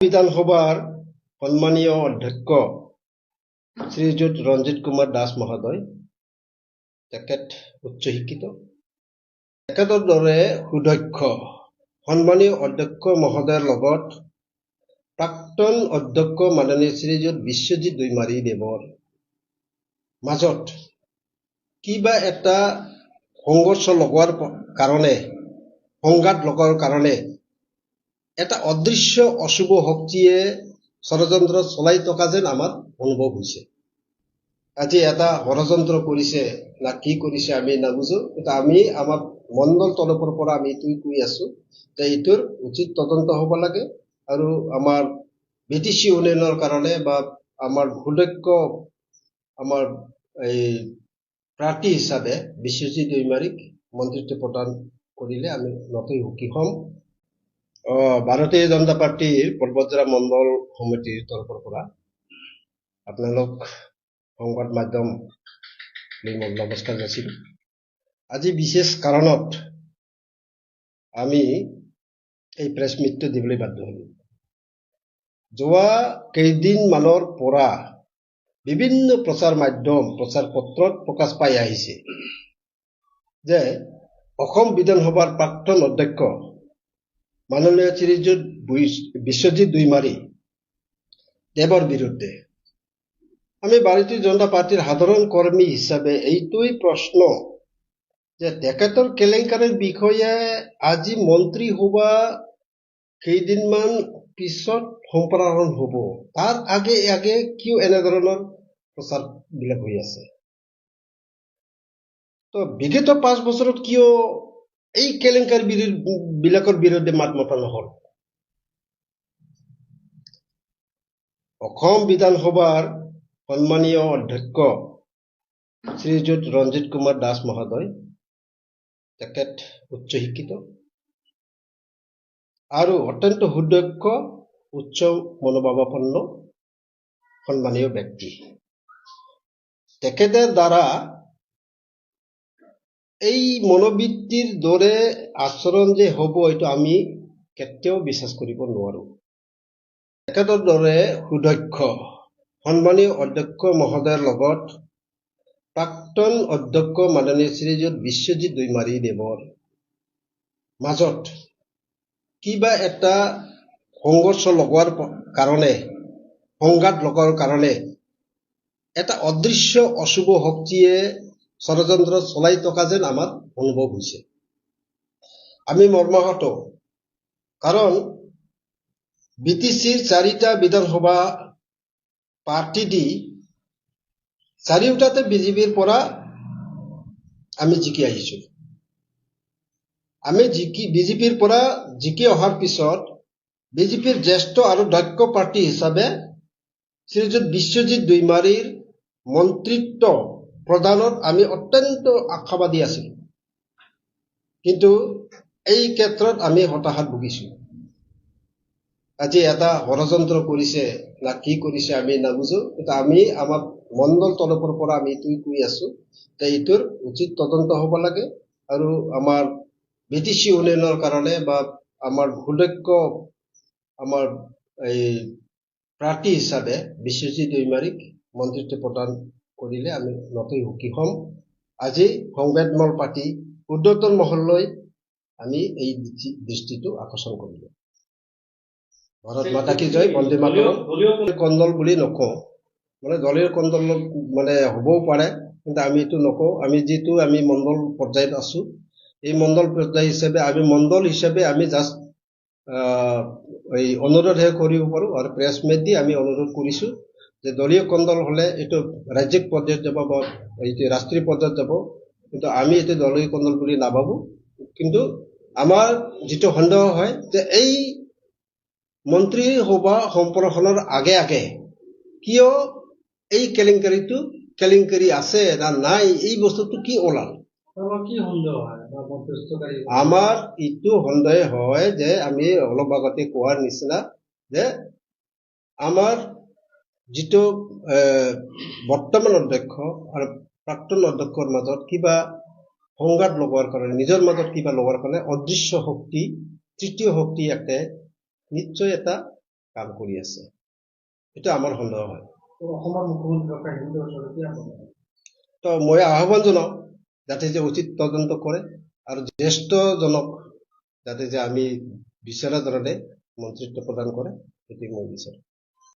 বিধানসভাৰ সন্মানীয় অধ্যক্ষ শ্ৰীযুত ৰঞ্জিত কুমাৰ দাস মহোদয়, তেখেত উচ্চ শিক্ষিত, তেখেতৰ দৰে সুদক্ষ সন্মানীয় অধ্যক্ষ মহোদয়ৰ লগত প্ৰাক্তন অধ্যক্ষ মাননীয় শ্ৰীযুত বিশ্বজিৎ দৈমাৰী দেৱৰ মাজত কিবা এটা সংঘৰ্ষ লগোৱাৰ কাৰণে, সংঘাত লগোৱাৰ কাৰণে এটা অদৃশ্য অশুভ শক্তিয়ে ষড়যন্ত্ৰ চলাই থকা যেন আমাৰ অনুভৱ হৈছে। আজি এটা ষড়যন্ত্ৰ কৰিছে না কি কৰিছে আমি নাবুজো, কিন্তু আমি আমাৰ মণ্ডল তৰফৰ পৰা আমি এইটোৱে কৈ আছো যে এইটোৰ উচিত তদন্ত হ'ব লাগে আৰু আমাৰ BTC উন্নয়নৰ কাৰণে বা আমাৰ সুদক্ষ আমাৰ এই প্ৰাৰ্থী হিচাপে বিশ্বজিৎ দৈমাৰীক মন্ত্ৰীত্ব প্ৰদান কৰিলে আমি নথৈ সুখী হ'ম। ভাৰতীয় জনতা পাৰ্টিৰ পৰ্বতজৰা মণ্ডল সমিতিৰ তৰফৰ পৰা আপোনালোক সংবাদ মাধ্যম নমস্কাৰ যাচিলোঁ। আজি বিশেষ কাৰণত আমি এই প্ৰেছ মিটটো দিবলৈ বাধ্য হ'লোঁ। যোৱা কেইদিনমানৰ পৰা বিভিন্ন প্ৰচাৰ মাধ্যম, প্ৰচাৰ পত্ৰত প্ৰকাশ পাই আহিছে যে অসম বিধানসভাৰ প্ৰাক্তন অধ্যক্ষ মাননীয় শ্ৰীযুত বিশ্বজিৎ দৈমাৰী দেৱৰ বিৰুদ্ধে আমি ভাৰতীয় জনতা পাৰ্টিৰ সাধাৰণ কৰ্মী হিচাপে এইটোৱেই প্ৰশ্ন যে তেখেতৰ কেলেংকাৰীৰ বিষয়ে আজি মন্ত্ৰী সভা কেইদিনমান পিছত সম্প্ৰসাৰণ হ'ব, তাৰ আগে আগে কিয় এনেধৰণৰ প্ৰচাৰবিলাক হৈ আছে? তো বিগত 5 বছৰত কিয় এই কেলেংকাৰী বিলাকৰ বিৰুদ্ধে মাত মতা নহল? অসম বিধানসভাৰ সন্মানীয় অধ্যক্ষ শ্ৰীযুত ৰঞ্জিত কুমাৰ দাস মহোদয়, তেখেত উচ্চ শিক্ষিত আৰু অত্যন্ত সুদক্ষ, উচ্চ মনোভাৱাপন্ন সন্মানীয় ব্যক্তি। তেখেতৰ দ্বাৰা এই মনোবৃত্তিৰ দৰে আচৰণ যে হ'ব এইটো আমি কেতিয়াও বিশ্বাস কৰিব নোৱাৰো। তেখেতৰ দৰে সুদক্ষ সন্মানীয় অধ্যক্ষ মহোদয়ৰ লগত প্ৰাক্তন অধ্যক্ষ মাননীয় শ্ৰীযুত বিশ্বজিৎ দৈমাৰী দেৱৰ মাজত কিবা এটা সংঘৰ্ষ লগোৱাৰ কাৰণে, সংঘাত লগোৱাৰ কাৰণে এটা অদৃশ্য অশুভ শক্তিয়ে ষড়যন্ত্ৰ চলাই থকা যেন আমাৰ অনুভৱ হৈছে। আমি মৰ্মাহত, কাৰণ BTCৰ 4টা বিধানসভা প্ৰাৰ্থী দি 4টাতে BJPৰ পৰা আমি জিকি আহিছো। আমি BJPৰ পৰা জিকি অহাৰ পিছত BJPৰ জ্যেষ্ঠ আৰু দক্ষ প্ৰাৰ্থী হিচাপে শ্ৰীযুত বিশ্বজিৎ দৈমাৰীৰ মন্ত্ৰিত্ব প্ৰদানত আমি অত্যন্ত আশাবাদী আছিলো, কিন্তু এই ক্ষেত্ৰত আমি হতাশাত ভুগিছো। আজি এটা ষড়যন্ত্ৰ কৰিছে না কি কৰিছে আমি নাবুজো, কিন্তু আমি আমাৰ মণ্ডল তৰফৰ পৰা আমি এইটোৱে কৈ আছো যে এইটোৰ উচিত তদন্ত হ'ব লাগে আৰু আমাৰ BTC উন্নয়নৰ কাৰণে বা আমাৰ সুদক্ষ আমাৰ এই প্ৰাৰ্থী হিচাপে বিশ্বজিৎ দৈমাৰীক মন্ত্ৰিত্ব প্ৰদান কৰিলে আমি নথৈ সুখী হ'ম। আজি সংবাদমেল পাতি উৰ্ধতন মহললৈ আমি এই দৃষ্টিটো আকৰ্ষণ কৰিলো। ভাৰত মাতা কি জয়, বন্দে মাতৰম। কন্দল বুলি নকওঁ, মানে দলীয় কন্দল মানে হ'বও পাৰে, কিন্তু আমি এইটো নকওঁ। আমি যিটো আমি মণ্ডল পৰ্যায়ত আছো, এই মণ্ডল পৰ্যায় হিচাপে আমি মণ্ডল হিচাপে আমি জাষ্ট এই অনুৰোধহে কৰিব পাৰো আৰু প্ৰেছ মিট দি আমি অনুৰোধ কৰিছো যে দলীয় কন্দল হলে এইটো ৰাজ্যিক পৰ্যায়ত যাব বা এইটো ৰাষ্ট্ৰীয় পৰ্যায়ত যাব, কিন্তু আমি এইটো দলীয় কন্দল বুলি নাভাবো। কিন্তু আমাৰ যিটো সন্দেহ হয় যে এই মন্ত্ৰী সভা সম্প্ৰসাৰণৰ আগে আগে কিয় এই কেলেংকাৰী আছে না নাই, এই বস্তুটো কি ওলাল? আমাৰ এইটো সন্দেহ হয় যে আমি অলপ আগতে কোৱাৰ নিচিনা যে আমাৰ যিটো বৰ্তমান অধ্যক্ষ আৰু প্ৰাক্তন অধ্যক্ষৰ মাজত কিবা সংঘাত লগোৱাৰ কাৰণে, নিজৰ মাজত কিবা লগোৱাৰ কাৰণে অদৃশ্য শক্তি, তৃতীয় শক্তি নিশ্চয় এটা কাম কৰি আছে, এইটো আমাৰ সন্দেহ হয়। অসমৰ মুখ্যমন্ত্ৰী ডক্টৰ হিমন্ত বিশ্ব শৰ্মাই তো মই আহ্বান জনাওঁ যাতে যে উচিত তদন্ত কৰে আৰু জ্যেষ্ঠজনক যাতে যে আমি বিচৰা ধৰণে মন্ত্ৰীত্ব প্ৰদান কৰে, সেইটো মই বিচাৰোঁ।